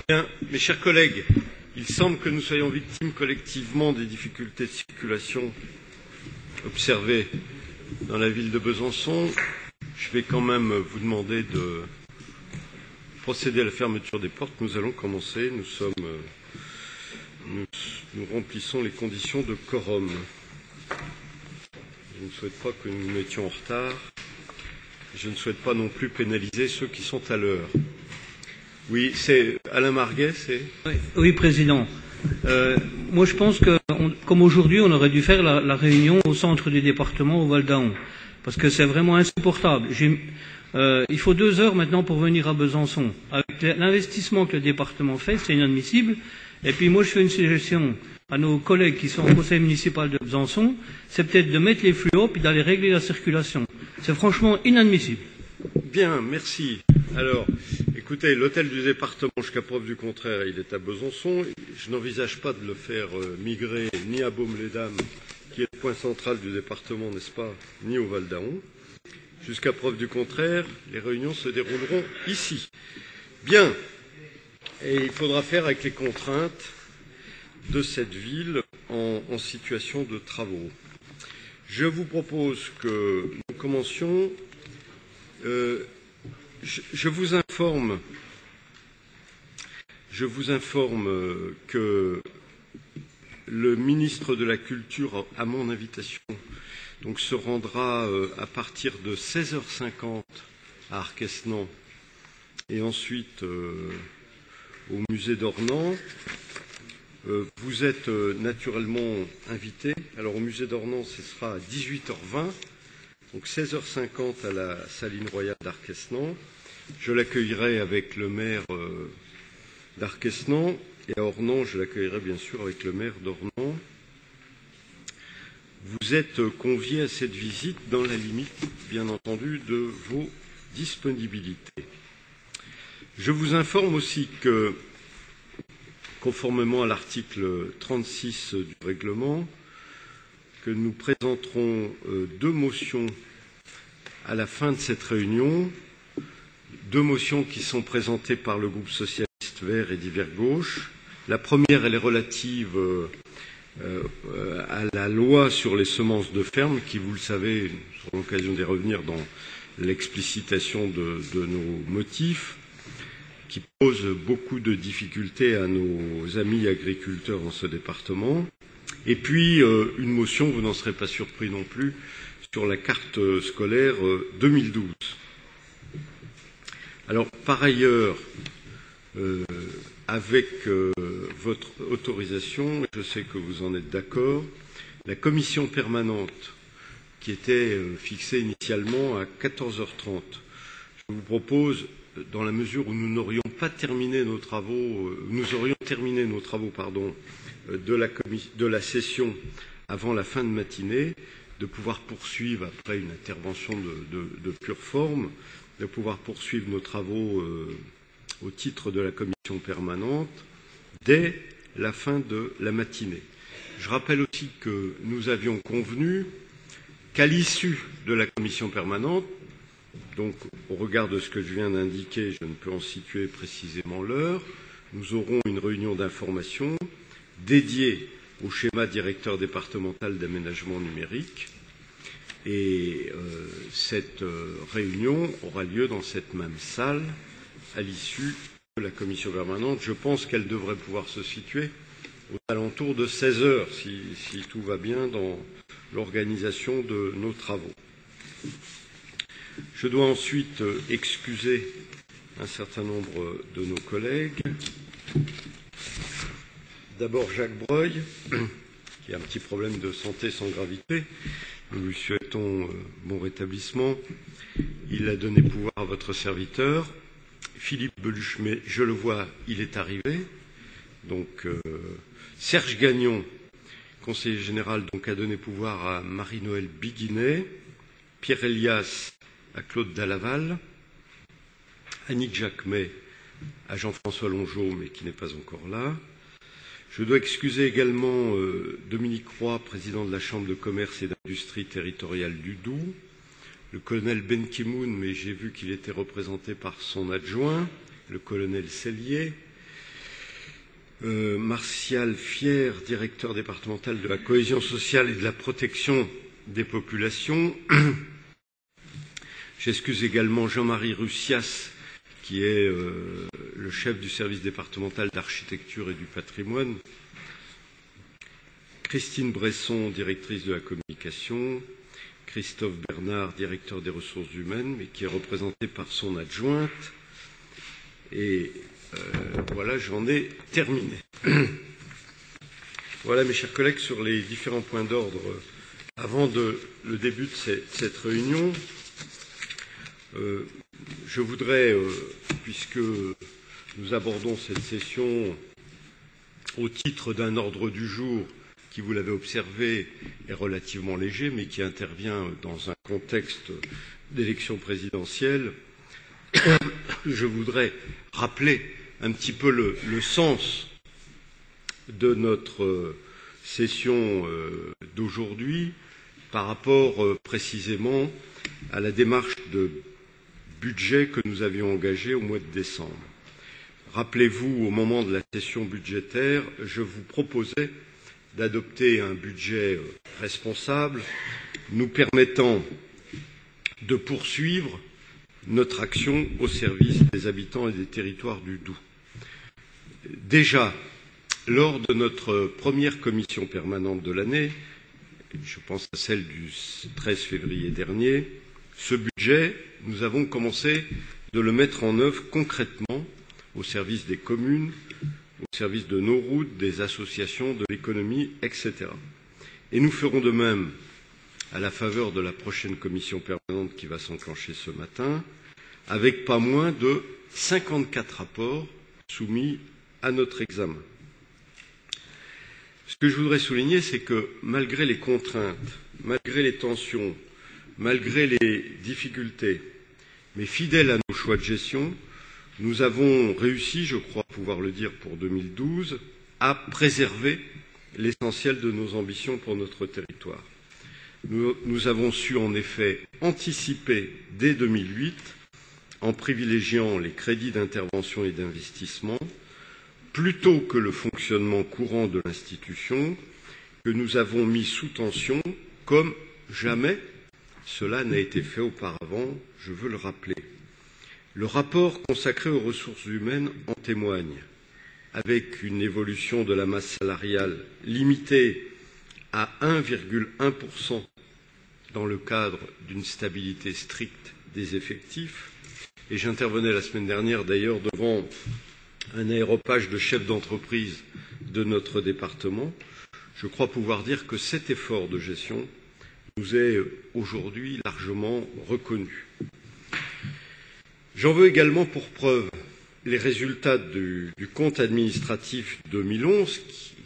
Bien, mes chers collègues, il semble que nous soyons victimes collectivement des difficultés de circulation observées dans la ville de Besançon. Je vais quand même vous demander de procéder à la fermeture des portes. Nous allons commencer. Nous remplissons les conditions de quorum. Je ne souhaite pas que nous nous mettions en retard. Je ne souhaite pas non plus pénaliser ceux qui sont à l'heure. Oui, c'est Alain Marguet, c'est... Oui, Président. Moi, je pense que, comme aujourd'hui, on aurait dû faire la réunion au centre du département, au Val d'Aon, parce que c'est vraiment insupportable. Il faut 2 heures maintenant pour venir à Besançon. Avec l'investissement que le département fait, c'est inadmissible. Et puis moi, je fais une suggestion à nos collègues qui sont au conseil municipal de Besançon, c'est peut-être de mettre les fluos et d'aller régler la circulation. C'est franchement inadmissible. Bien, merci. Alors, écoutez, l'hôtel du département, jusqu'à preuve du contraire, il est à Besançon. Je n'envisage pas de le faire migrer ni à Baume-les-Dames, qui est le point central du département, n'est-ce pas, ni au Val d'Aon. Jusqu'à preuve du contraire, les réunions se dérouleront ici. Bien. Et il faudra faire avec les contraintes de cette ville en situation de travaux. Je vous propose que nous commencions. Je vous informe que le ministre de la Culture, à mon invitation, donc, se rendra à partir de 16h50 à Arquesnan et ensuite au musée d'Ornans. Vous êtes naturellement invités. Alors au musée d'Ornans, ce sera à 18h20. Donc 16h50 à la Saline Royale d'Arquesnan. Je l'accueillerai avec le maire d'Arquesnan et à Ornans, je l'accueillerai bien sûr avec le maire d'Ornans. Vous êtes conviés à cette visite dans la limite, bien entendu, de vos disponibilités. Je vous informe aussi que, conformément à l'article 36 du règlement, que nous présenterons 2 motions à la fin de cette réunion, 2 motions qui sont présentées par le groupe socialiste vert et divers gauche. La première, elle est relative à la loi sur les semences de ferme, qui, vous le savez, nous aurons l'occasion d'y revenir dans l'explicitation de nos motifs, qui pose beaucoup de difficultés à nos amis agriculteurs dans ce département. Et puis, une motion, vous n'en serez pas surpris non plus, sur la carte scolaire 2012. Alors, par ailleurs, avec votre autorisation, je sais que vous en êtes d'accord, la commission permanente, qui était fixée initialement à 14h30, je vous propose, dans la mesure où nous n'aurions pas terminé nos travaux, nous aurions terminé nos travaux, de la session avant la fin de matinée, de pouvoir poursuivre, après une intervention de pure forme, de pouvoir poursuivre nos travaux au titre de la commission permanente dès la fin de la matinée. Je rappelle aussi que nous avions convenu qu'à l'issue de la commission permanente, donc au regard de ce que je viens d'indiquer, je ne peux en situer précisément l'heure, nous aurons une réunion d'information dédiée au schéma directeur départemental d'aménagement numérique. Et cette réunion aura lieu dans cette même salle à l'issue de la commission permanente. Je pense qu'elle devrait pouvoir se situer aux alentours de 16 heures, si tout va bien dans l'organisation de nos travaux. Je dois ensuite excuser un certain nombre de nos collègues. D'abord Jacques Breuil, qui a un petit problème de santé sans gravité. Nous lui souhaitons bon rétablissement. Il a donné pouvoir à votre serviteur. Philippe Beluche, mais je le vois, il est arrivé. Donc Serge Gagnon, conseiller général, donc a donné pouvoir à Marie-Noëlle Biguinet. Pierre Elias à Claude Dallaval. Annick Jacquemet à Jean-François Longeau, mais qui n'est pas encore là. Je dois excuser également Dominique Roy, président de la Chambre de commerce et d'industrie territoriale du Doubs, le colonel Ben Kimoun, mais j'ai vu qu'il était représenté par son adjoint, le colonel Sellier, Martial Fier, directeur départemental de la cohésion sociale et de la protection des populations. J'excuse également Jean-Marie Russias, qui est le chef du service départemental d'architecture et du patrimoine. Christine Bresson, directrice de la communication. Christophe Bernard, directeur des ressources humaines, mais qui est représenté par son adjointe. Et voilà, j'en ai terminé. Voilà, mes chers collègues, sur les différents points d'ordre avant le début de cette réunion. Je voudrais, puisque nous abordons cette session au titre d'un ordre du jour qui, vous l'avez observé, est relativement léger, mais qui intervient dans un contexte d'élection présidentielle, je voudrais rappeler un petit peu le sens de notre session d'aujourd'hui par rapport précisément à la démarche de budget que nous avions engagée au mois de décembre. Rappelez-vous, au moment de la session budgétaire, je vous proposais d'adopter un budget responsable, nous permettant de poursuivre notre action au service des habitants et des territoires du Doubs. Déjà, lors de notre première commission permanente de l'année, je pense à celle du 13 février dernier, ce budget, nous avons commencé de le mettre en œuvre concrètement au service des communes, au service de nos routes, des associations, de l'économie, etc. Et nous ferons de même à la faveur de la prochaine commission permanente qui va s'enclencher ce matin, avec pas moins de 54 rapports soumis à notre examen. Ce que je voudrais souligner, c'est que malgré les contraintes, malgré les tensions, malgré les difficultés, mais fidèles à nos choix de gestion, nous avons réussi, je crois pouvoir le dire pour 2012, à préserver l'essentiel de nos ambitions pour notre territoire. Nous avons su en effet anticiper dès 2008, en privilégiant les crédits d'intervention et d'investissement, plutôt que le fonctionnement courant de l'institution, que nous avons mis sous tension comme jamais cela n'a été fait auparavant, je veux le rappeler. Le rapport consacré aux ressources humaines en témoigne, avec une évolution de la masse salariale limitée à 1,1% dans le cadre d'une stabilité stricte des effectifs. Et j'intervenais la semaine dernière d'ailleurs devant un aéropage de chefs d'entreprise de notre département. Je crois pouvoir dire que cet effort de gestion nous est aujourd'hui largement reconnu. J'en veux également pour preuve les résultats du compte administratif 2011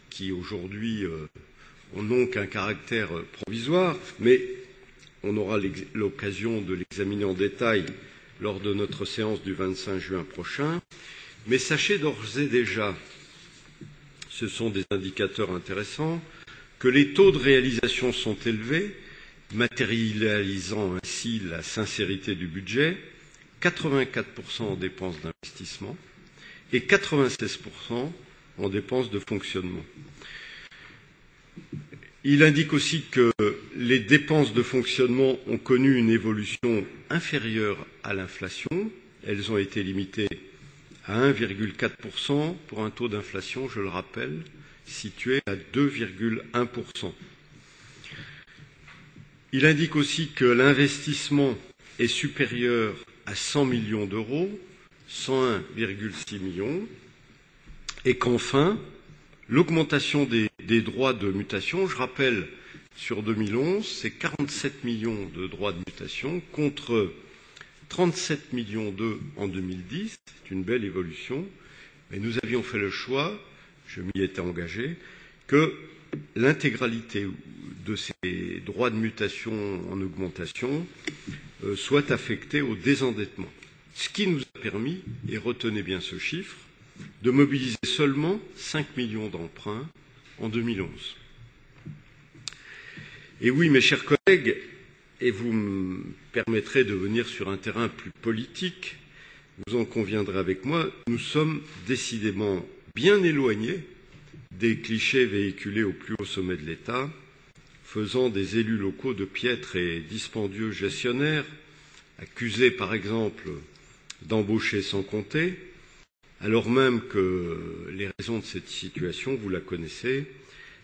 qui aujourd'hui n'ont qu'un caractère provisoire, mais on aura l'occasion de l'examiner en détail lors de notre séance du 25 juin prochain. Mais sachez d'ores et déjà, ce sont des indicateurs intéressants, que les taux de réalisation sont élevés, matérialisant ainsi la sincérité du budget, 84% en dépenses d'investissement et 96% en dépenses de fonctionnement. Il indique aussi que les dépenses de fonctionnement ont connu une évolution inférieure à l'inflation. Elles ont été limitées à 1,4% pour un taux d'inflation, je le rappelle, situé à 2,1%. Il indique aussi que l'investissement est supérieur à 100 millions d'euros, 101,6 millions, et qu'enfin, l'augmentation des droits de mutation, je rappelle, sur 2011, c'est 47 millions de droits de mutation contre 37 millions d'euros en 2010, c'est une belle évolution, mais nous avions fait le choix, je m'y étais engagé, que l'intégralité de ces droits de mutation en augmentation soit affectée au désendettement. Ce qui nous a permis, et retenez bien ce chiffre, de mobiliser seulement 5 millions d'emprunts en 2011. Et oui, mes chers collègues, et vous me permettrez de venir sur un terrain plus politique, vous en conviendrez avec moi, nous sommes décidément bien éloigné des clichés véhiculés au plus haut sommet de l'État, faisant des élus locaux de piètres et dispendieux gestionnaires, accusés par exemple d'embaucher sans compter, alors même que les raisons de cette situation, vous la connaissez,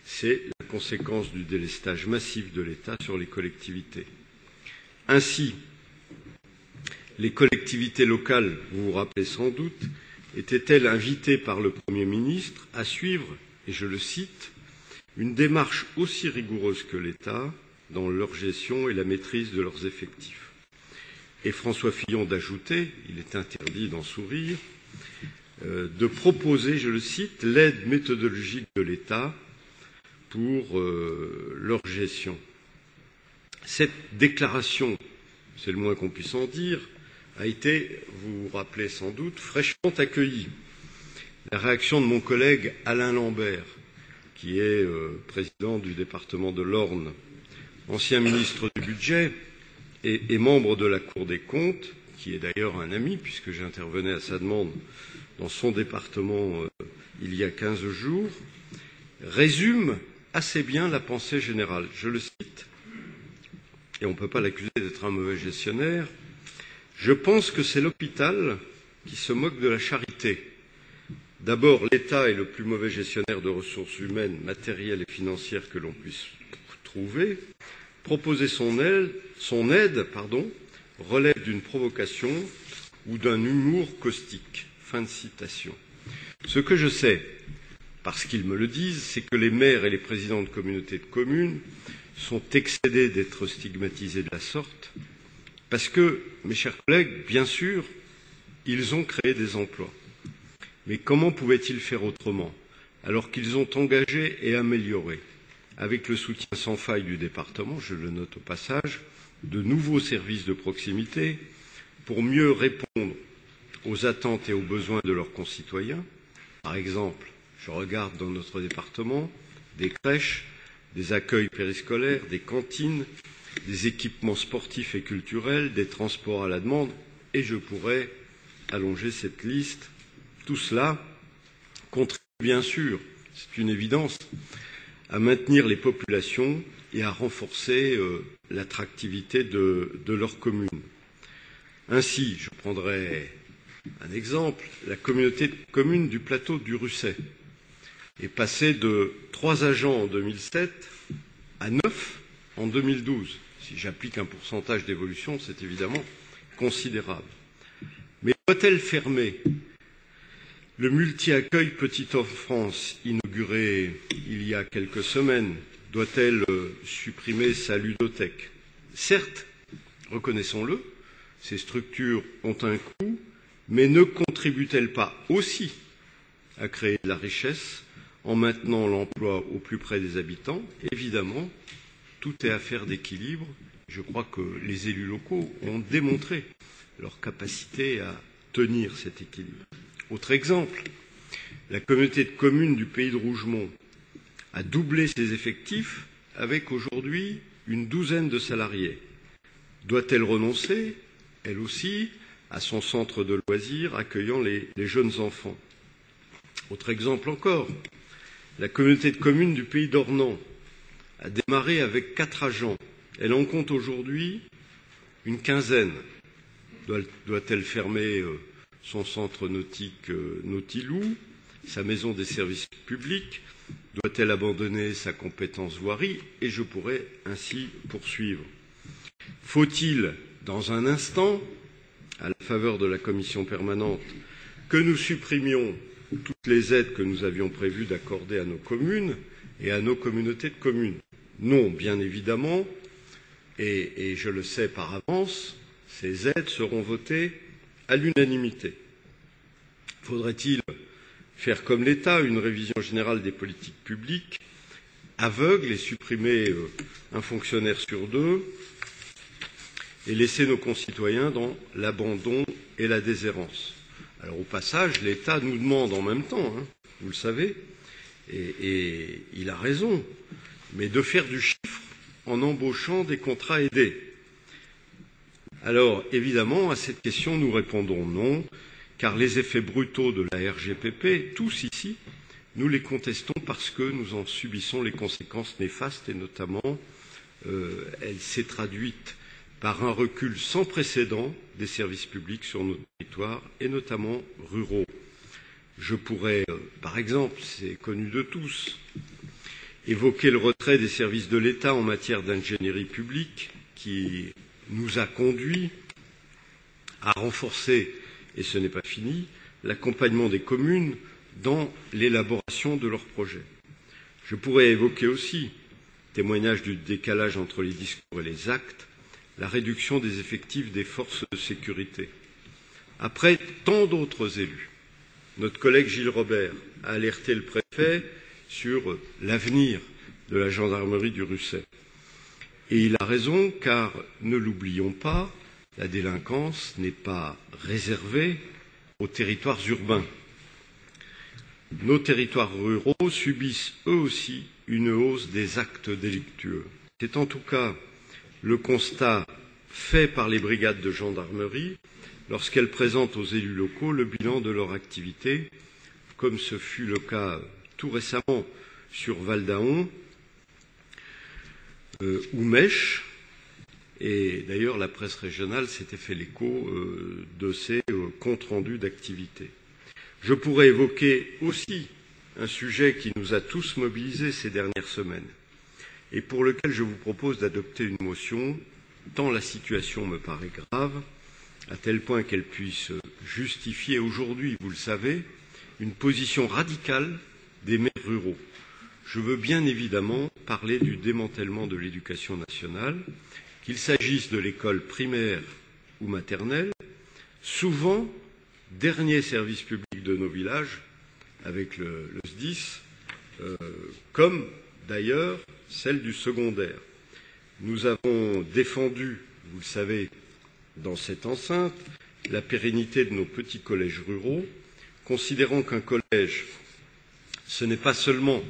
c'est la conséquence du délestage massif de l'État sur les collectivités. Ainsi, les collectivités locales, vous vous rappelez sans doute, étaient-elles invitées par le Premier ministre à suivre, et je le cite, une démarche aussi rigoureuse que l'État dans leur gestion et la maîtrise de leurs effectifs. Et François Fillon d'ajouter, il est interdit d'en sourire, de proposer, je le cite, l'aide méthodologique de l'État pour leur gestion. Cette déclaration, c'est le moins qu'on puisse en dire, a été, vous vous rappelez sans doute, fraîchement accueillie. La réaction de mon collègue Alain Lambert, qui est président du département de l'Orne, ancien ministre du Budget et membre de la Cour des comptes, qui est d'ailleurs un ami, puisque j'intervenais à sa demande dans son département il y a 15 jours, résume assez bien la pensée générale. Je le cite, et on ne peut pas l'accuser d'être un mauvais gestionnaire. Je pense que c'est l'hôpital qui se moque de la charité. D'abord, l'État est le plus mauvais gestionnaire de ressources humaines, matérielles et financières que l'on puisse trouver. Proposer son aide, relève d'une provocation ou d'un humour caustique. Fin de citation. Ce que je sais, parce qu'ils me le disent, c'est que les maires et les présidents de communautés de communes sont excédés d'être stigmatisés de la sorte, parce que, mes chers collègues, bien sûr, ils ont créé des emplois. Mais comment pouvaient-ils faire autrement, alors qu'ils ont engagé et amélioré, avec le soutien sans faille du département, je le note au passage, de nouveaux services de proximité pour mieux répondre aux attentes et aux besoins de leurs concitoyens. Par exemple, je regarde dans notre département des crèches, des accueils périscolaires, des cantines, des équipements sportifs et culturels, des transports à la demande, et je pourrais allonger cette liste. Tout cela contribue bien sûr, c'est une évidence, à maintenir les populations et à renforcer l'attractivité de leur commune. Ainsi, je prendrai un exemple, la communauté de communes du plateau du Russet est passée de 3 agents en 2007 à 9 en 2012. Si j'applique un pourcentage d'évolution, c'est évidemment considérable. Mais doit-elle fermer le multi-accueil Petite Enfance, inauguré il y a quelques semaines, doit-elle supprimer sa ludothèque? Certes, reconnaissons-le, ces structures ont un coût, mais ne contribuent-elles pas aussi à créer de la richesse en maintenant l'emploi au plus près des habitants? Évidemment, tout est affaire d'équilibre. Je crois que les élus locaux ont démontré leur capacité à tenir cet équilibre. Autre exemple, la communauté de communes du Pays de Rougemont a doublé ses effectifs avec aujourd'hui une douzaine de salariés. Doit-elle renoncer, elle aussi, à son centre de loisirs accueillant les jeunes enfants? Autre exemple encore, la communauté de communes du Pays d'Ornans a démarré avec 4 agents. Elle en compte aujourd'hui une quinzaine. Doit-elle fermer son centre nautique Nautilou, sa maison des services publics? Doit-elle abandonner sa compétence voirie? Et je pourrais ainsi poursuivre. Faut-il, dans un instant, à la faveur de la commission permanente, que nous supprimions toutes les aides que nous avions prévu d'accorder à nos communes et à nos communautés de communes? Non, bien évidemment, et je le sais par avance, ces aides seront votées à l'unanimité. Faudrait-il faire comme l'État, une révision générale des politiques publiques, aveugle et supprimer un fonctionnaire sur 2 et laisser nos concitoyens dans l'abandon et la déshérence? Alors au passage, l'État nous demande en même temps, vous le savez, et il a raison, mais de faire du chiffre en embauchant des contrats aidés. Alors évidemment, à cette question, nous répondons non, car les effets brutaux de la RGPP, tous ici, nous les contestons parce que nous en subissons les conséquences néfastes et notamment, elle s'est traduite par un recul sans précédent des services publics sur nos territoires et notamment ruraux. Je pourrais, par exemple, c'est connu de tous, évoquer le retrait des services de l'État en matière d'ingénierie publique qui nous a conduit à renforcer, et ce n'est pas fini, l'accompagnement des communes dans l'élaboration de leurs projets. Je pourrais évoquer aussi, témoignage du décalage entre les discours et les actes, la réduction des effectifs des forces de sécurité. Après tant d'autres élus, notre collègue Gilles Robert a alerté le préfet sur l'avenir de la gendarmerie du Russey. Et il a raison, car ne l'oublions pas, la délinquance n'est pas réservée aux territoires urbains. Nos territoires ruraux subissent eux aussi une hausse des actes délictueux. C'est en tout cas le constat fait par les brigades de gendarmerie lorsqu'elles présentent aux élus locaux le bilan de leur activité, comme ce fut le cas tout récemment sur Val-d'Aon ou Mèche, et d'ailleurs la presse régionale s'était fait l'écho de ces comptes rendus d'activité. Je pourrais évoquer aussi un sujet qui nous a tous mobilisés ces dernières semaines et pour lequel je vous propose d'adopter une motion, tant la situation me paraît grave, à tel point qu'elle puisse justifier aujourd'hui, vous le savez, une position radicale des maires ruraux. Je veux bien évidemment parler du démantèlement de l'éducation nationale, qu'il s'agisse de l'école primaire ou maternelle, souvent dernier service public de nos villages, avec le SDIS, comme d'ailleurs celle du secondaire. Nous avons défendu, vous le savez, dans cette enceinte, la pérennité de nos petits collèges ruraux, considérant qu'un collège, ce n'est pas seulement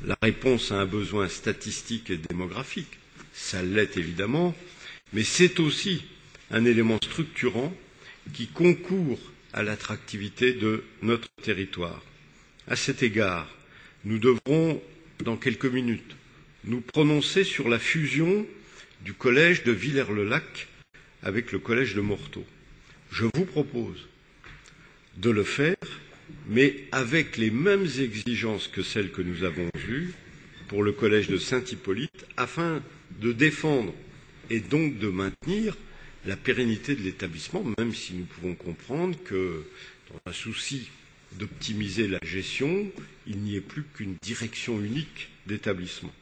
la réponse à un besoin statistique et démographique, ça l'est évidemment, mais c'est aussi un élément structurant qui concourt à l'attractivité de notre territoire. À cet égard, nous devrons, dans quelques minutes, nous prononcer sur la fusion du collège de Villers-le-Lac avec le collège de Morteau. Je vous propose de le faire, mais avec les mêmes exigences que celles que nous avons vues pour le collège de Saint-Hippolyte, afin de défendre et donc de maintenir la pérennité de l'établissement, même si nous pouvons comprendre que, dans un souci d'optimiser la gestion, il n'y ait plus qu'une direction unique d'établissement.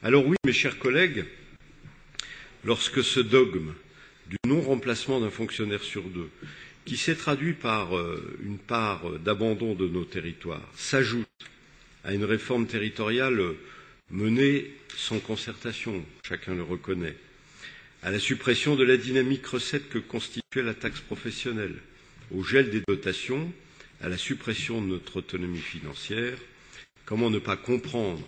Alors oui, mes chers collègues, lorsque ce dogme du non-remplacement d'un fonctionnaire sur deux, qui s'est traduit par une part d'abandon de nos territoires, s'ajoute à une réforme territoriale menée sans concertation, chacun le reconnaît, à la suppression de la dynamique recette que constituait la taxe professionnelle, au gel des dotations, à la suppression de notre autonomie financière, comment ne pas comprendre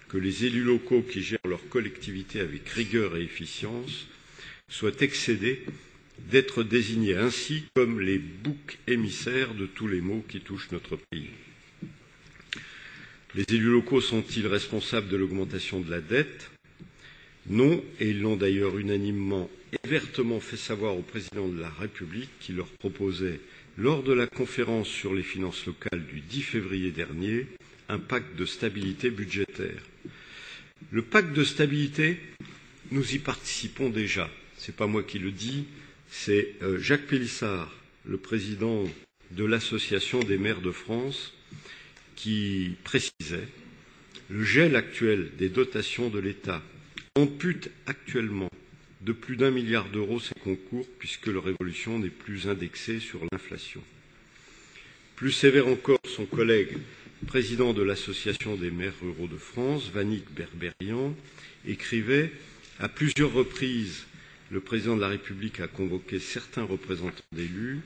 que les élus locaux qui gèrent leur collectivité avec rigueur et efficience soient excédés d'être désignés ainsi comme les boucs émissaires de tous les maux qui touchent notre pays. Les élus locaux sont-ils responsables de l'augmentation de la dette? Non, et ils l'ont d'ailleurs unanimement et vertement fait savoir au président de la République qui leur proposait, lors de la conférence sur les finances locales du 10 février dernier, un pacte de stabilité budgétaire. Le pacte de stabilité, nous y participons déjà. Ce n'est pas moi qui le dis, c'est Jacques Pélissard, le président de l'Association des maires de France, qui précisait le gel actuel des dotations de l'État ampute actuellement de plus d'1 milliard d'euros ces concours puisque leur évolution n'est plus indexée sur l'inflation. Plus sévère encore, son collègue président de l'Association des maires ruraux de France, Vannick Berberian, écrivait « À plusieurs reprises, le président de la République a convoqué certains représentants d'élus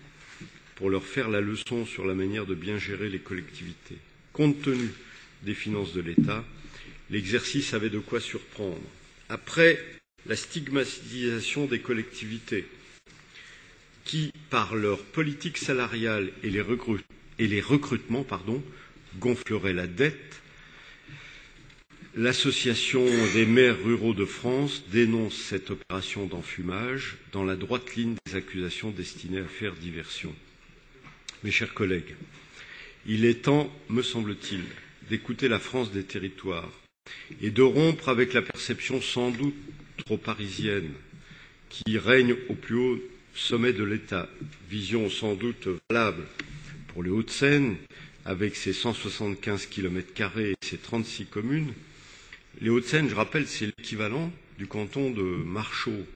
pour leur faire la leçon sur la manière de bien gérer les collectivités. Compte tenu des finances de l'État, l'exercice avait de quoi surprendre. Après la stigmatisation des collectivités, qui, par leur politique salariale et les recrutements, gonfleraient la dette. L'Association des maires ruraux de France dénonce cette opération d'enfumage dans la droite ligne des accusations destinées à faire diversion. Mes chers collègues, il est temps, me semble-t-il, d'écouter la France des territoires et de rompre avec la perception sans doute trop parisienne qui règne au plus haut sommet de l'État, vision sans doute valable pour les Hauts-de-Seine avec ses 175 km² et ses 36 communes. Les Hauts-de-Seine, je rappelle, c'est l'équivalent du canton de Marchaux,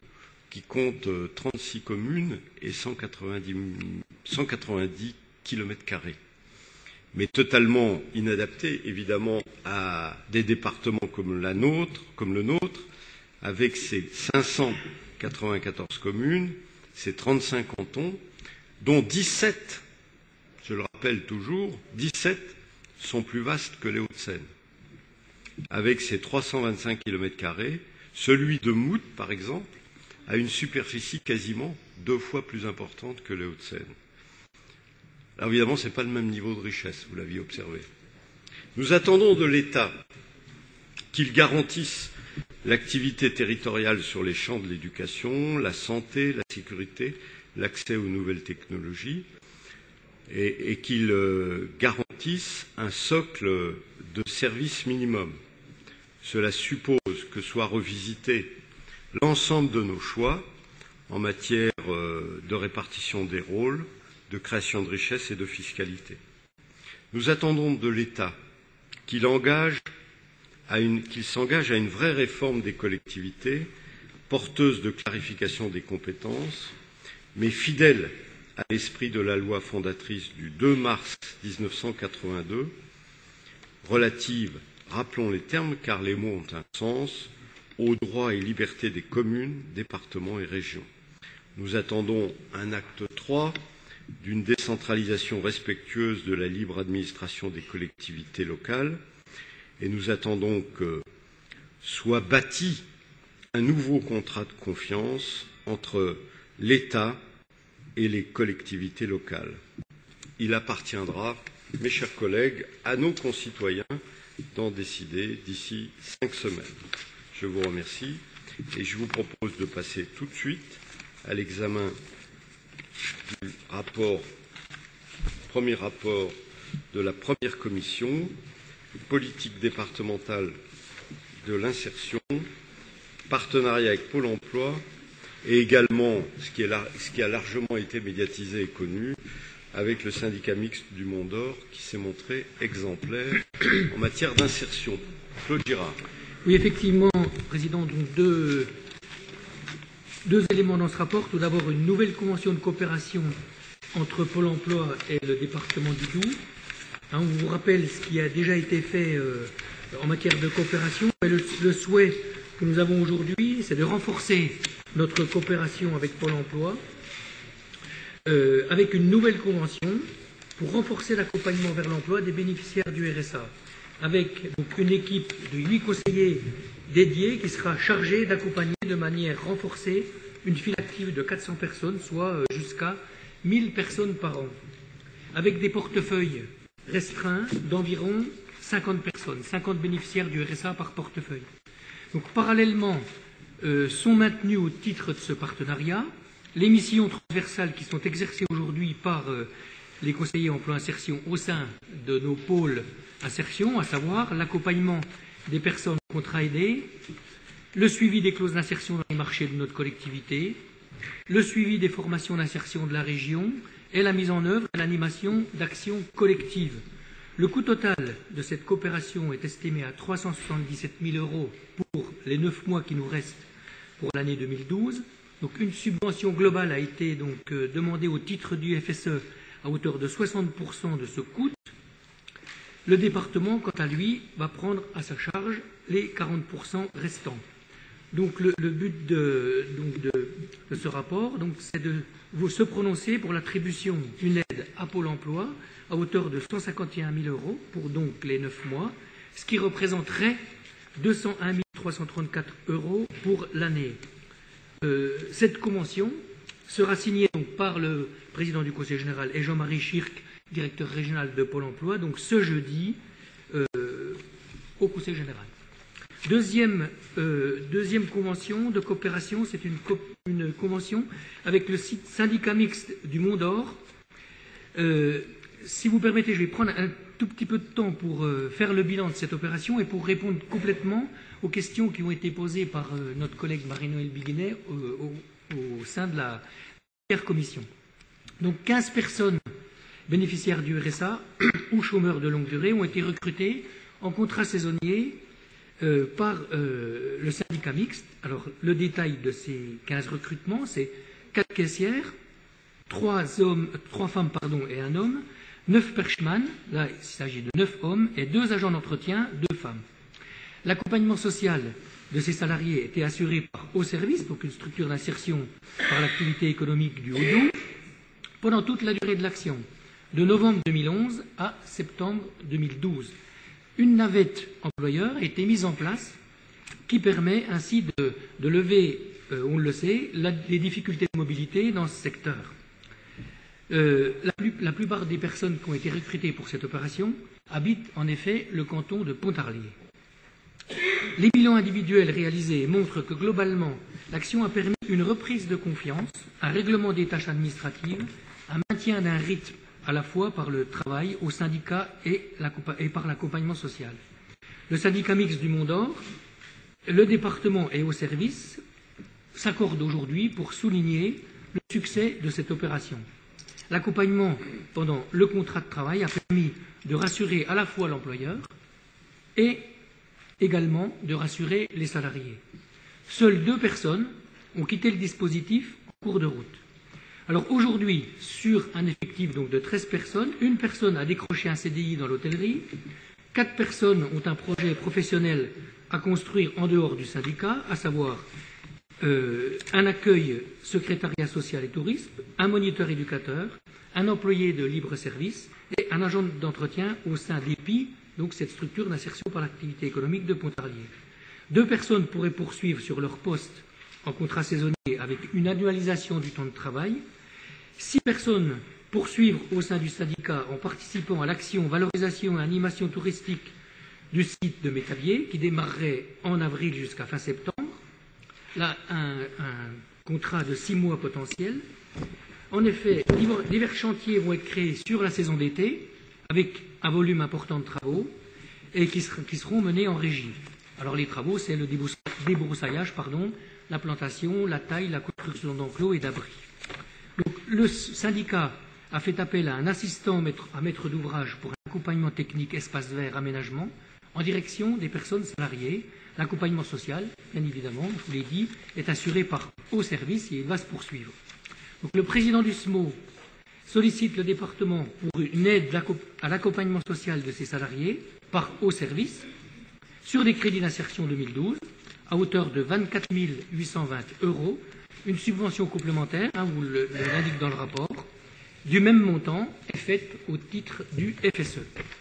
qui compte 36 communes et 190 km², mais totalement inadapté, évidemment, à des départements comme le nôtre, avec ses 594 communes, ses 35 cantons, dont 17, je le rappelle toujours, 17 sont plus vastes que les Hauts-de-Seine. Avec ses 325 km², celui de Mout, par exemple, a une superficie quasiment 2 fois plus importante que les Hauts-de-Seine. Alors évidemment, ce n'est pas le même niveau de richesse, vous l'aviez observé. Nous attendons de l'État qu'il garantisse l'activité territoriale sur les champs de l'éducation, la santé, la sécurité, l'accès aux nouvelles technologies, et qu'il garantisse un socle de services minimum. Cela suppose que soit revisité l'ensemble de nos choix en matière de répartition des rôles, de création de richesses et de fiscalité. Nous attendons de l'État qu'il s'engage à une vraie réforme des collectivités, porteuse de clarification des compétences, mais fidèle à l'esprit de la loi fondatrice du 2 mars 1982, relative, rappelons les termes car les mots ont un sens, aux droits et libertés des communes, départements et régions. Nous attendons un acte 3 d'une décentralisation respectueuse de la libre administration des collectivités locales et nous attendons que soit bâti un nouveau contrat de confiance entre l'État et les collectivités locales. Il appartiendra, mes chers collègues, à nos concitoyens d'en décider d'ici 5 semaines. Je vous remercie et je vous propose de passer tout de suite à l'examen du premier rapport de la première commission, politique départementale de l'insertion, partenariat avec Pôle emploi et également, ce qui a largement été médiatisé et connu, avec le syndicat mixte du Mont d'Or qui s'est montré exemplaire en matière d'insertion. Claude Girard. Oui, effectivement, Président, donc deux éléments dans ce rapport. Tout d'abord, une nouvelle convention de coopération entre Pôle emploi et le département du Doubs. On vous rappelle ce qui a déjà été fait en matière de coopération. Le souhait que nous avons aujourd'hui, c'est de renforcer notre coopération avec Pôle emploi avec une nouvelle convention pour renforcer l'accompagnement vers l'emploi des bénéficiaires du RSA, avec donc une équipe de 8 conseillers dédiés qui sera chargée d'accompagner de manière renforcée une file active de 400 personnes, soit jusqu'à 1000 personnes par an, avec des portefeuilles restreints d'environ 50 personnes, 50 bénéficiaires du RSA par portefeuille. Donc parallèlement, sont maintenues au titre de ce partenariat les missions transversales qui sont exercées aujourd'hui par les conseillers emploi-insertion au sein de nos pôles insertion, à savoir l'accompagnement des personnes en contrat aidé, le suivi des clauses d'insertion dans les marchés de notre collectivité, le suivi des formations d'insertion de la région et la mise en œuvre et l'animation d'actions collectives. Le coût total de cette coopération est estimé à 377 000 € pour les 9 mois qui nous restent pour l'année 2012. Donc une subvention globale a été donc demandée au titre du FSE à hauteur de 60% de ce coût. Le département, quant à lui, va prendre à sa charge les 40% restants. Donc le but de ce rapport, c'est de se prononcer pour l'attribution d'une aide à Pôle emploi à hauteur de 151 000 € pour donc les 9 mois, ce qui représenterait 201 334 € pour l'année. Cette convention sera signé donc par le président du Conseil général et Jean-Marie Schirk, directeur régional de Pôle emploi, donc ce jeudi au Conseil général. Deuxième convention de coopération, c'est une convention avec le syndicat mixte du Mont d'Or. Si vous permettez, je vais prendre un tout petit peu de temps pour faire le bilan de cette opération et pour répondre complètement aux questions qui ont été posées par notre collègue Marie-Noëlle Biguinet au sein de la première commission. Donc 15 personnes bénéficiaires du RSA ou chômeurs de longue durée ont été recrutées en contrat saisonnier par le syndicat mixte. Alors, le détail de ces 15 recrutements, c'est 4 caissières, 3 femmes et un homme, 9 perchemans, là il s'agit de 9 hommes, et 2 agents d'entretien, 2 femmes. L'accompagnement social de ces salariés était assuré par Haut Service, donc une structure d'insertion par l'activité économique du Haut-Doubs, pendant toute la durée de l'action, de novembre 2011 à septembre 2012. Une navette employeur a été mise en place qui permet ainsi de lever, on le sait, les difficultés de mobilité dans ce secteur. La plupart des personnes qui ont été recrutées pour cette opération habitent en effet le canton de Pontarlier. Les bilans individuels réalisés montrent que globalement, l'action a permis une reprise de confiance, un règlement des tâches administratives, un maintien d'un rythme à la fois par le travail au syndicat et par l'accompagnement social. Le syndicat mixte du Mont d'Or, le département et Haut Service s'accordent aujourd'hui pour souligner le succès de cette opération. L'accompagnement pendant le contrat de travail a permis de rassurer à la fois l'employeur et également de rassurer les salariés. Seules 2 personnes ont quitté le dispositif en cours de route. Alors aujourd'hui, sur un effectif donc de 13 personnes, 1 personne a décroché un CDI dans l'hôtellerie, 4 personnes ont un projet professionnel à construire en dehors du syndicat, à savoir un accueil secrétariat social et tourisme, un moniteur éducateur, un employé de libre service et un agent d'entretien au sein d'EPI, donc cette structure d'insertion par l'activité économique de Pontarlier. 2 personnes pourraient poursuivre sur leur poste en contrat saisonnier avec une annualisation du temps de travail. 6 personnes poursuivre au sein du syndicat en participant à l'action valorisation et animation touristique du site de Métabier, qui démarrerait en avril jusqu'à fin septembre. Là, un contrat de 6 mois potentiel. En effet, divers chantiers vont être créés sur la saison d'été, avec un volume important de travaux, et qui seront menés en régie. Alors les travaux, c'est le débroussaillage, la plantation, la taille, la construction d'enclos et d'abris. Donc, le syndicat a fait appel à un assistant à maître d'ouvrage pour un accompagnement technique espace vert aménagement en direction des personnes salariées. L'accompagnement social, bien évidemment, je vous l'ai dit, est assuré par Haut Service et il va se poursuivre. Donc, le président du SMO sollicite le département pour une aide à l'accompagnement social de ses salariés par Haut Service sur des crédits d'insertion 2012 à hauteur de 24 820 €, une subvention complémentaire, vous l'indique dans le rapport, du même montant est faite au titre du FSE.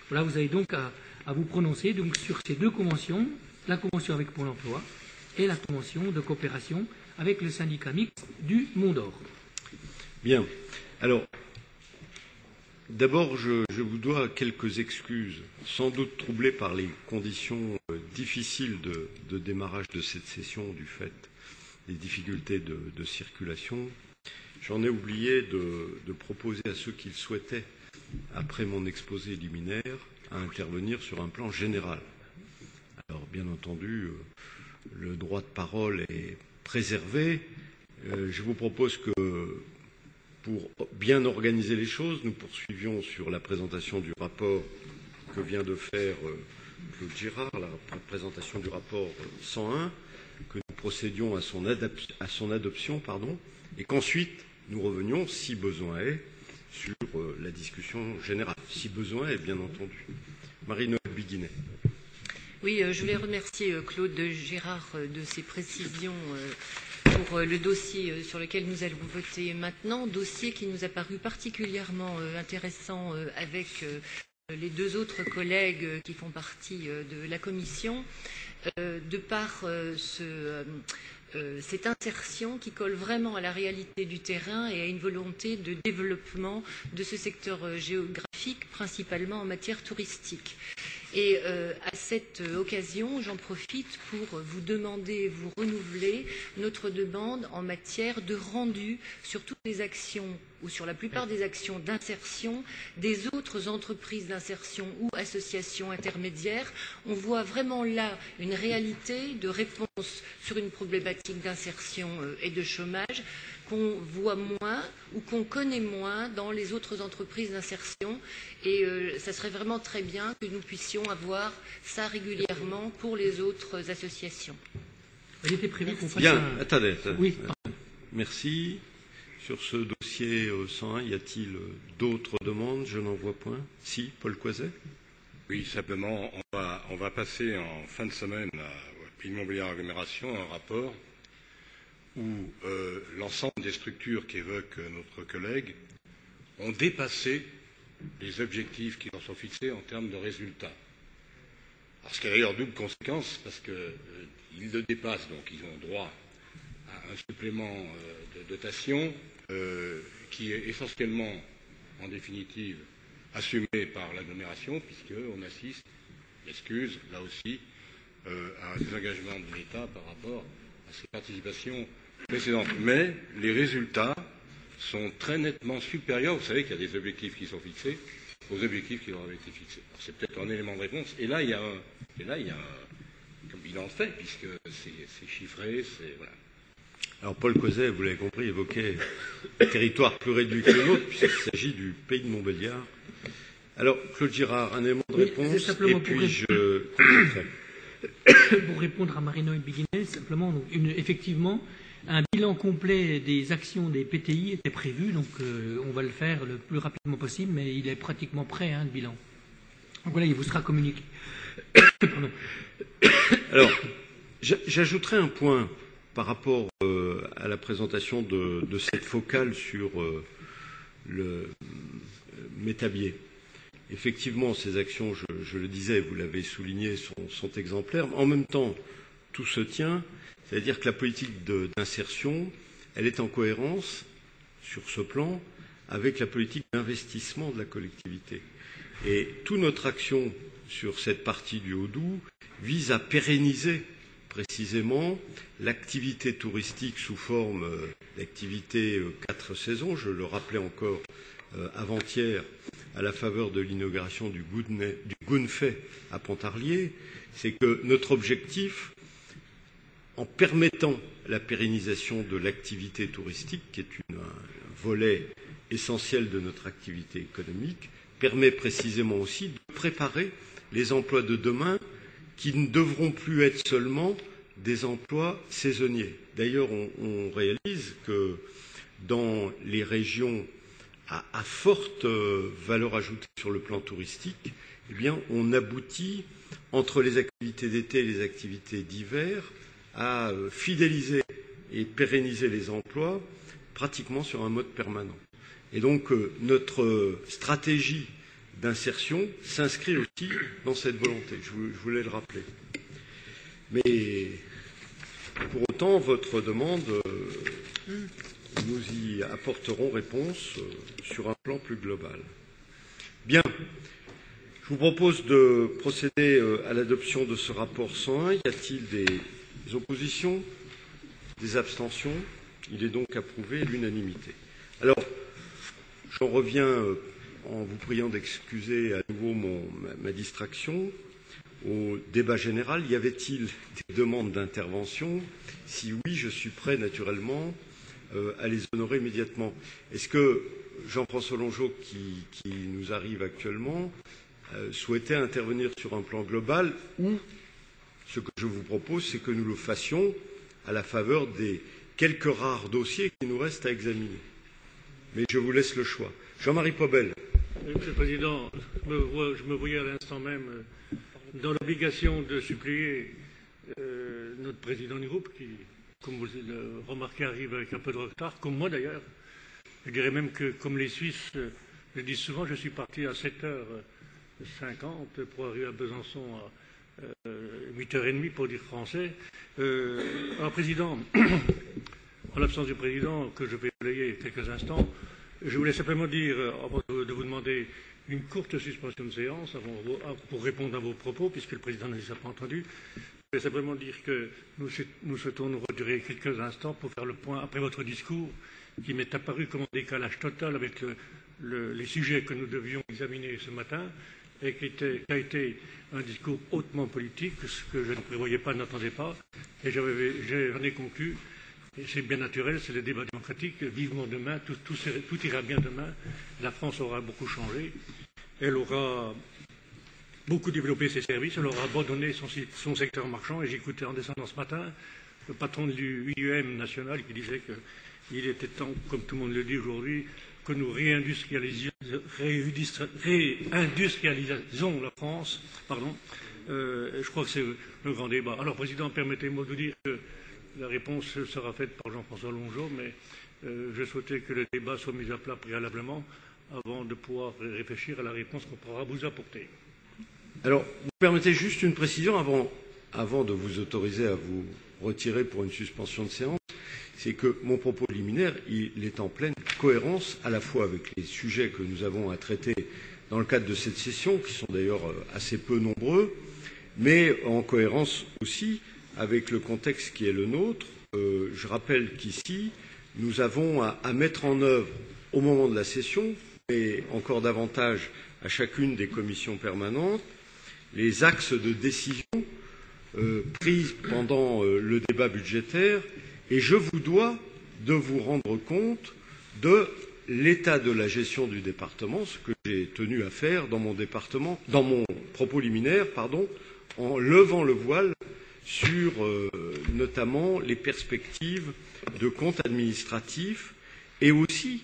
Voilà, vous avez donc à vous prononcer donc, sur ces 2 conventions, la convention avec Pôle emploi et la convention de coopération avec le syndicat mixte du Mont d'Or. Bien. Alors, d'abord, je vous dois quelques excuses, sans doute troublées par les conditions difficiles de démarrage de cette session du fait des difficultés de circulation. J'en ai oublié de proposer à ceux qui le souhaitaient, après mon exposé liminaire, à intervenir sur un plan général. Alors, bien entendu, le droit de parole est préservé. Je vous propose que, pour bien organiser les choses, nous poursuivions sur la présentation du rapport que vient de faire Claude Girard, la présentation du rapport 101, que nous procédions à son adoption, et qu'ensuite nous revenions, si besoin est, sur la discussion générale. Si besoin est, bien entendu. Marie-Noëlle Biguinet. Oui, je voulais remercier Claude Girard de ses précisions pour le dossier sur lequel nous allons voter maintenant, dossier qui nous a paru particulièrement intéressant avec les 2 autres collègues qui font partie de la commission, de par cette insertion qui colle vraiment à la réalité du terrain et à une volonté de développement de ce secteur géographique, principalement en matière touristique. Et à cette occasion, j'en profite pour vous demander, vous renouveler notre demande en matière de rendu sur toutes les actions ou sur la plupart des actions d'insertion des autres entreprises d'insertion ou associations intermédiaires. On voit vraiment là une réalité de réponse sur une problématique d'insertion et de chômage qu'on voit moins ou qu'on connaît moins dans les autres entreprises d'insertion. Et ça serait vraiment très bien que nous puissions avoir ça régulièrement pour les autres associations. Il était prévu qu'on fasse Bien, attendez. Oui. Merci. Sur ce dossier 101, y a-t-il d'autres demandes? Je n'en vois point. Si, Paul Coiset. Oui, simplement, on va passer en fin de semaine à Pays de Montbéliard Agglomération un rapport où l'ensemble des structures qu'évoque notre collègue ont dépassé les objectifs qui leur sont fixés en termes de résultats. Alors, ce qui a d'ailleurs double conséquence, parce qu'ils le dépassent, donc ils ont droit à un supplément de dotation qui est essentiellement, en définitive, assumé par l'agglomération, puisqu'on assiste, excuse, là aussi, à un désengagement de l'État par rapport à ses participations précédentes. Mais les résultats sont très nettement supérieurs. Vous savez qu'il y a des objectifs qui sont fixés aux objectifs qui leur avaient été fixés. C'est peut-être un élément de réponse. Et là, il y a un bilan fait, puisque c'est chiffré, c'est... Voilà. Alors Paul Coiset, vous l'avez compris, évoquait un territoire plus réduit que le nôtre, puisqu'il s'agit du Pays de Montbéliard. Alors, Claude Girard, un élément de réponse, et puis je compléterai. Pour répondre à Marino Biguinet, simplement, donc, effectivement, un bilan complet des actions des PTI était prévu, donc on va le faire le plus rapidement possible, mais il est pratiquement prêt, le bilan. Donc voilà, il vous sera communiqué. Pardon. Alors, j'ajouterai un point par rapport à la présentation de cette focale sur le métabier. Effectivement, ces actions, je le disais, vous l'avez souligné, sont exemplaires. En même temps, tout se tient, c'est-à-dire que la politique d'insertion, elle est en cohérence sur ce plan avec la politique d'investissement de la collectivité. Et toute notre action sur cette partie du Haut-Doubs vise à pérenniser précisément l'activité touristique sous forme d'activité 4 saisons. Je le rappelais encore avant-hier à la faveur de l'inauguration du Gunfet à Pontarlier, c'est que notre objectif, en permettant la pérennisation de l'activité touristique, qui est un volet essentiel de notre activité économique, permet précisément aussi de préparer les emplois de demain qui ne devront plus être seulement des emplois saisonniers. D'ailleurs, on réalise que dans les régions à forte valeur ajoutée sur le plan touristique, eh bien, on aboutit, entre les activités d'été et les activités d'hiver, à fidéliser et pérenniser les emplois pratiquement sur un mode permanent. Et donc, notre stratégie d'insertion s'inscrit aussi dans cette volonté. Je voulais le rappeler. Mais pour autant, votre demande, nous y apporterons réponse sur un plan plus global. Bien. Je vous propose de procéder à l'adoption de ce rapport 101. Y a-t-il des oppositions, des abstentions? Il est donc approuvé à l'unanimité. Alors, j'en reviens en vous priant d'excuser à nouveau ma distraction au débat général. Y avait-il des demandes d'intervention? Si oui, je suis prêt naturellement à les honorer immédiatement. Est-ce que Jean-François Longeau, qui nous arrive actuellement, souhaitait intervenir sur un plan global, ou ce que je vous propose, c'est que nous le fassions à la faveur des quelques rares dossiers qui nous restent à examiner. Mais je vous laisse le choix. Jean-Marie Pobel. Monsieur le Président, je me voyais à l'instant même dans l'obligation de supplier notre président du groupe, qui, comme vous le remarquez, arrive avec un peu de retard, comme moi d'ailleurs. Je dirais même que, comme les Suisses le disent souvent, je suis parti à 7h50 pour arriver à Besançon à 8h30 pour dire français. Alors, Président, en l'absence du Président, que je vais relayer quelques instants, je voulais simplement dire, avant de vous demander une courte suspension de séance pour répondre à vos propos, puisque le Président ne les a pas entendus. Je voulais simplement dire que nous souhaitons nous retirer quelques instants pour faire le point après votre discours, qui m'est apparu comme en décalage total avec les sujets que nous devions examiner ce matin, et qui a été un discours hautement politique, ce que je ne prévoyais pas, n'attendais pas, et j'en ai conclu, et c'est bien naturel, c'est le débat démocratique, vivement demain, tout ira bien demain, la France aura beaucoup changé, elle aura beaucoup développé ses services, elle aura abandonné son secteur marchand, et j'écoutais en descendant ce matin le patron du IEM national qui disait qu'il était temps, comme tout le monde le dit aujourd'hui, que nous réindustrialisons la France. Je crois que c'est le grand débat. Alors, Président, permettez-moi de vous dire que la réponse sera faite par Jean-François Longeau, mais je souhaitais que le débat soit mis à plat préalablement avant de pouvoir réfléchir à la réponse qu'on pourra vous apporter. Alors, vous permettez juste une précision avant de vous autoriser à vous retirer pour une suspension de séance. C'est que mon propos liminaire, il est en pleine cohérence à la fois avec les sujets que nous avons à traiter dans le cadre de cette session, qui sont d'ailleurs assez peu nombreux, mais en cohérence aussi avec le contexte qui est le nôtre. Je rappelle qu'ici, nous avons à mettre en œuvre au moment de la session, et encore davantage à chacune des commissions permanentes, les axes de décision prises pendant le débat budgétaire. Et je vous dois de vous rendre compte de l'état de la gestion du département, ce que j'ai tenu à faire dans mon propos liminaire, en levant le voile sur notamment les perspectives de comptes administratifs et aussi,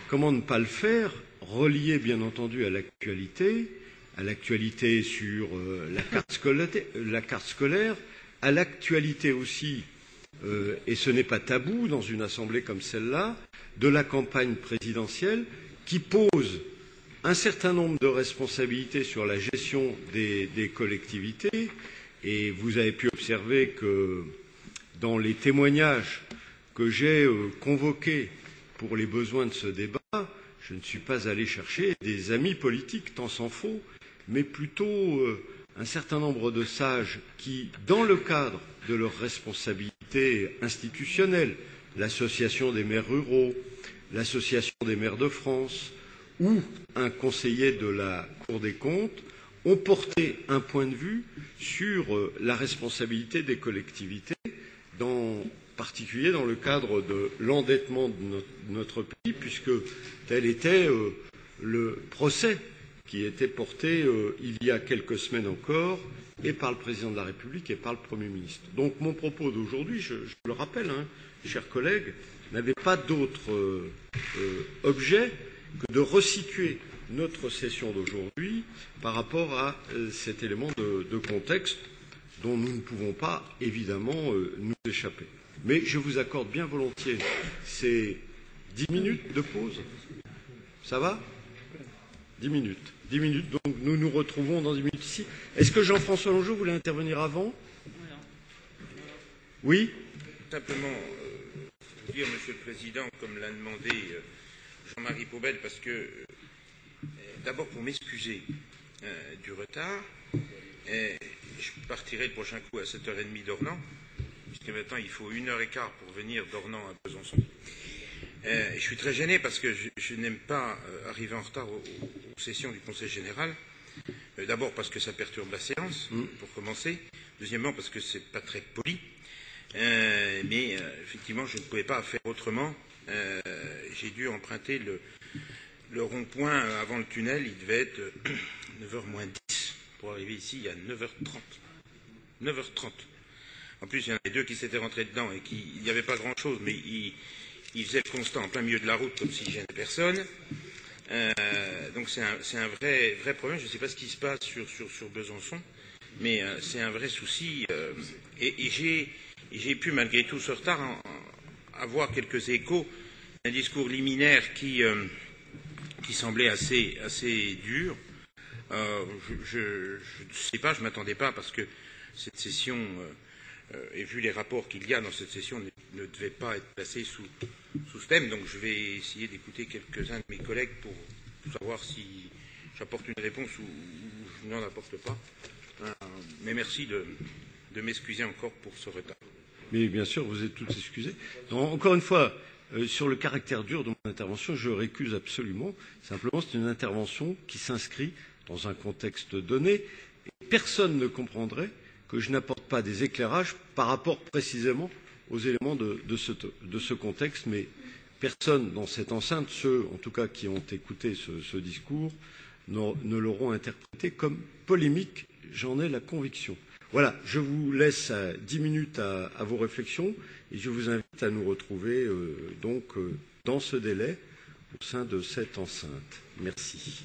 comment ne pas le faire, relié bien entendu à l'actualité sur la carte scolaire, à l'actualité aussi, et ce n'est pas tabou dans une assemblée comme celle-là, de la campagne présidentielle qui pose un certain nombre de responsabilités sur la gestion des collectivités. Et vous avez pu observer que dans les témoignages que j'ai convoqués pour les besoins de ce débat, je ne suis pas allé chercher des amis politiques, tant s'en faut, mais plutôt un certain nombre de sages qui, dans le cadre de leurs responsabilités institutionnelles, l'Association des maires ruraux, l'Association des maires de France ou un conseiller de la Cour des comptes, ont porté un point de vue sur la responsabilité des collectivités, en particulier dans le cadre de l'endettement de notre pays, puisque tel était le procès qui était porté il y a quelques semaines encore, et par le Président de la République et par le Premier ministre. Donc mon propos d'aujourd'hui, je le rappelle, chers collègues, n'avait pas d'autre objet que de resituer notre session d'aujourd'hui par rapport à cet élément de contexte dont nous ne pouvons pas, évidemment, nous échapper. Mais je vous accorde bien volontiers ces 10 minutes de pause. Ça va ? 10 minutes. 10 minutes, donc nous nous retrouvons dans 10 minutes ici. Est-ce que Jean-François Longeau voulait intervenir avant ? Oui ? Simplement dire, Monsieur le Président, comme l'a demandé Jean-Marie Paubel, parce que, d'abord pour m'excuser du retard, je partirai le prochain coup à 7h30 d'Ornans, puisque maintenant il faut 1h15 pour venir d'Ornans à Besançon. Je suis très gêné parce que je n'aime pas arriver en retard aux sessions du Conseil général. D'abord parce que ça perturbe la séance, pour commencer. Deuxièmement parce que c'est pas très poli. Mais effectivement, je ne pouvais pas faire autrement. J'ai dû emprunter le rond-point avant le tunnel. Il devait être 9h moins 10 pour arriver ici à 9h30. 9h30. En plus, il y en avait deux qui s'étaient rentrés dedans et il n'y avait pas grand-chose, mais il faisait le constat en plein milieu de la route comme s'il gênait personne. Donc c'est un vrai problème. Je ne sais pas ce qui se passe sur Besançon, mais c'est un vrai souci. Et j'ai pu, malgré tout ce retard, avoir quelques échos d'un discours liminaire qui semblait assez dur. Je ne sais pas, je ne m'attendais pas, parce que cette session, et vu les rapports qu'il y a dans cette session, ne devait pas être placée sous ce thème. Donc je vais essayer d'écouter quelques-uns de mes collègues pour savoir si j'apporte une réponse ou je n'en apporte pas. Mais merci de m'excuser encore pour ce retard. Mais bien sûr, vous êtes tous excusés. Donc, encore une fois, sur le caractère dur de mon intervention, je récuse absolument. Simplement, c'est une intervention qui s'inscrit dans un contexte donné. Et personne ne comprendrait que je n'apporte pas des éclairages par rapport précisément aux éléments de ce contexte. Mais personne dans cette enceinte, ceux en tout cas qui ont écouté ce discours, ne l'auront interprété comme polémique. J'en ai la conviction. Voilà, je vous laisse 10 minutes à vos réflexions et je vous invite à nous retrouver dans ce délai au sein de cette enceinte. Merci.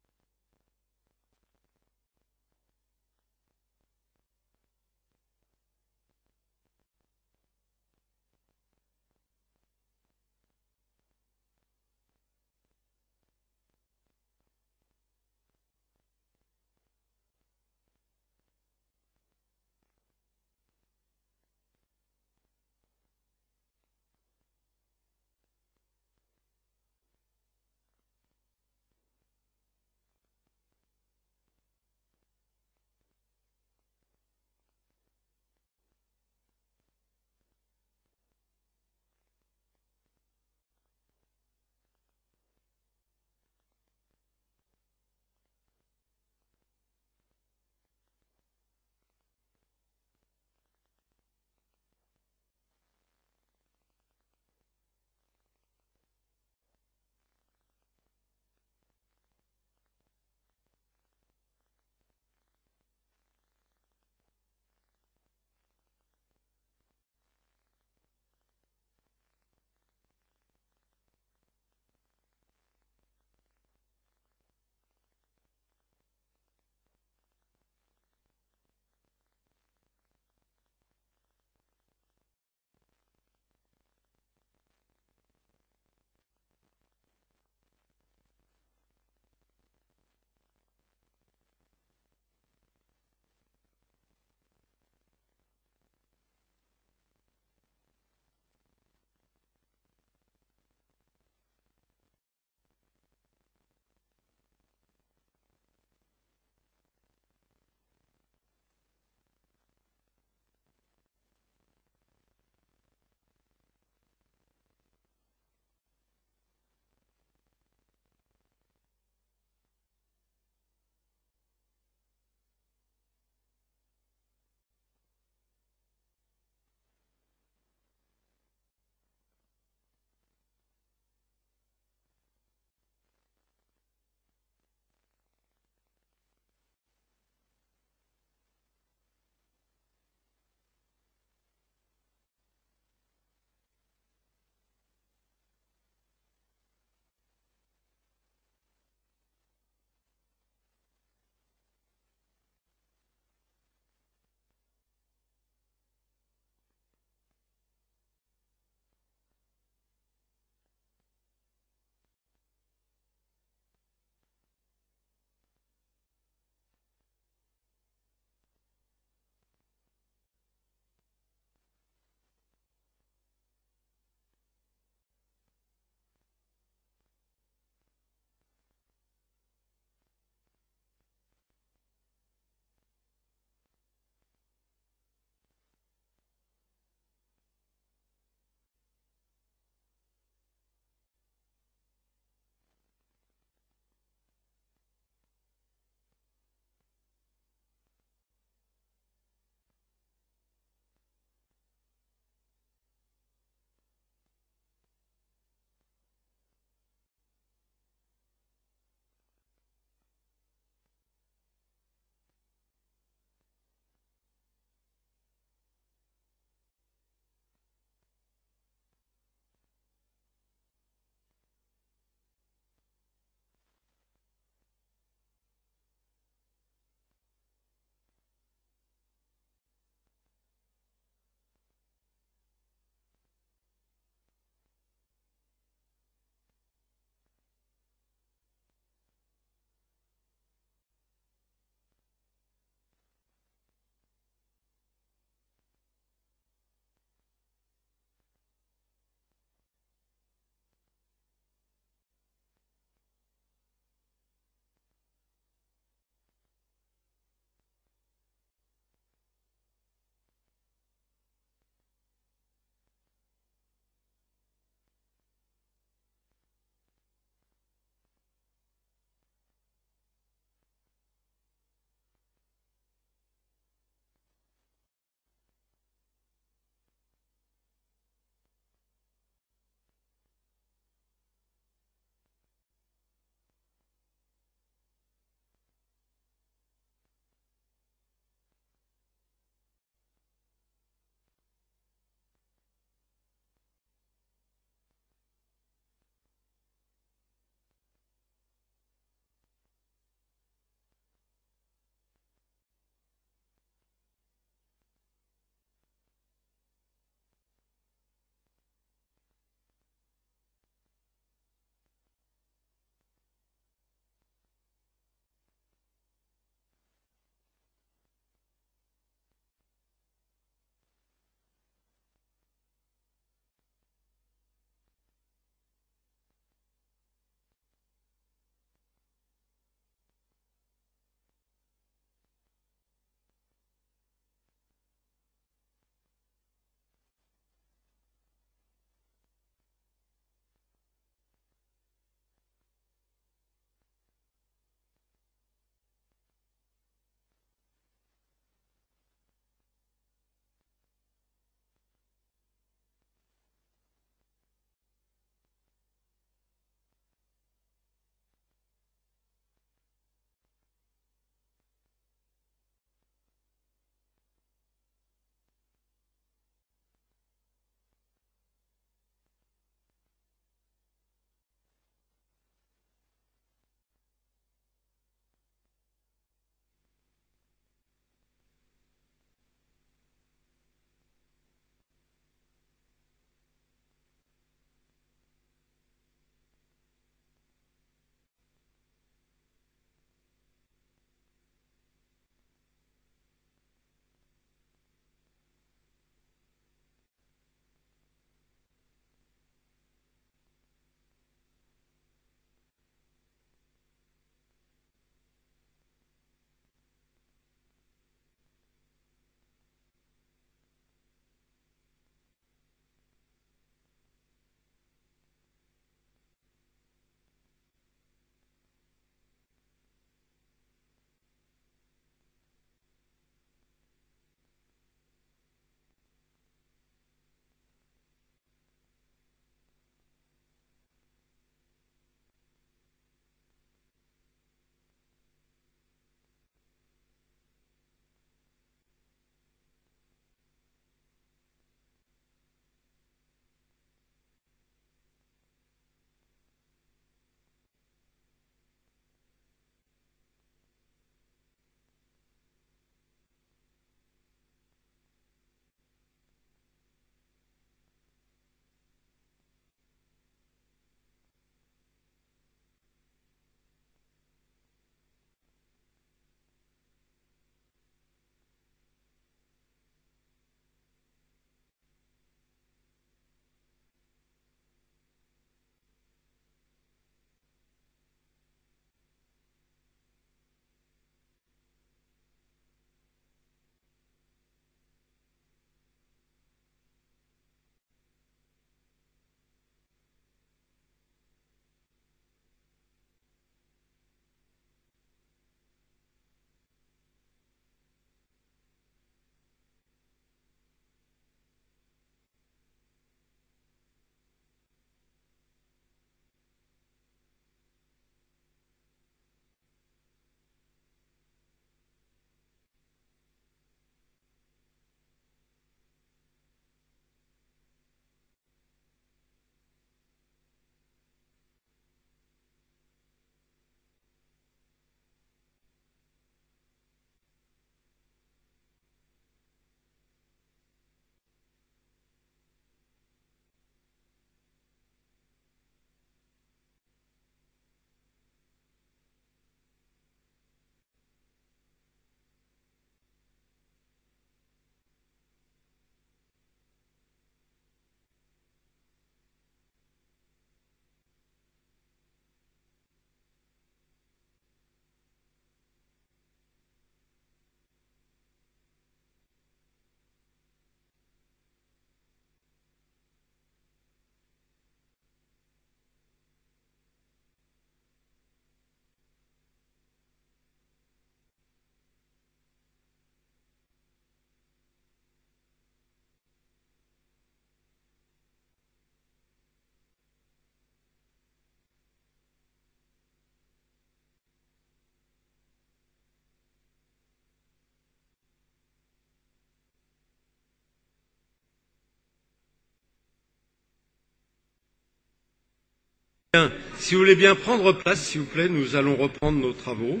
Bien, si vous voulez bien prendre place, s'il vous plaît, nous allons reprendre nos travaux.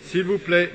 S'il vous plaît.